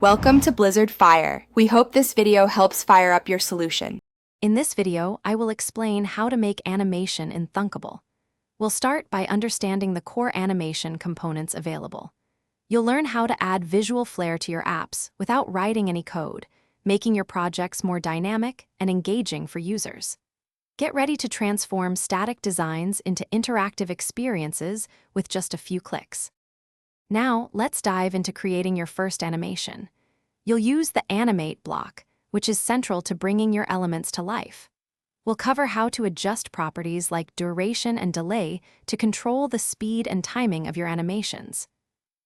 Welcome to Blizzard Fire. We hope this video helps fire up your solution. In this video, I will explain how to make animation in Thunkable. We'll start by understanding the core animation components available. You'll learn how to add visual flair to your apps without writing any code, making your projects more dynamic and engaging for users. Get ready to transform static designs into interactive experiences with just a few clicks. Now, let's dive into creating your first animation. You'll use the Animate block, which is central to bringing your elements to life. We'll cover how to adjust properties like duration and delay to control the speed and timing of your animations.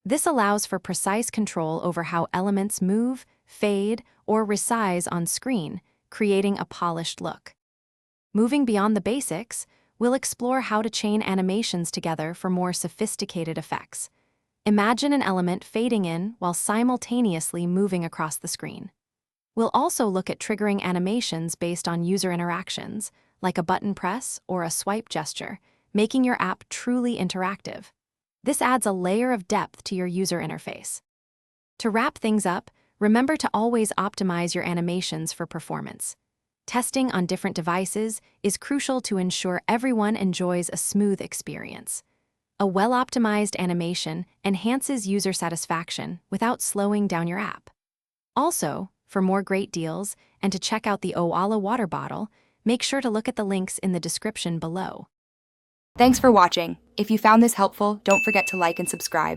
This allows for precise control over how elements move, fade, or resize on screen, creating a polished look. Moving beyond the basics, we'll explore how to chain animations together for more sophisticated effects. Imagine an element fading in while simultaneously moving across the screen. We'll also look at triggering animations based on user interactions, like a button press or a swipe gesture, making your app truly interactive. This adds a layer of depth to your user interface. To wrap things up, remember to always optimize your animations for performance. Testing on different devices is crucial to ensure everyone enjoys a smooth experience. A well-optimized animation enhances user satisfaction without slowing down your app. Also, for more great deals and to check out the Owala water bottle, make sure to look at the links in the description below. Thanks for watching. If you found this helpful, don't forget to like and subscribe.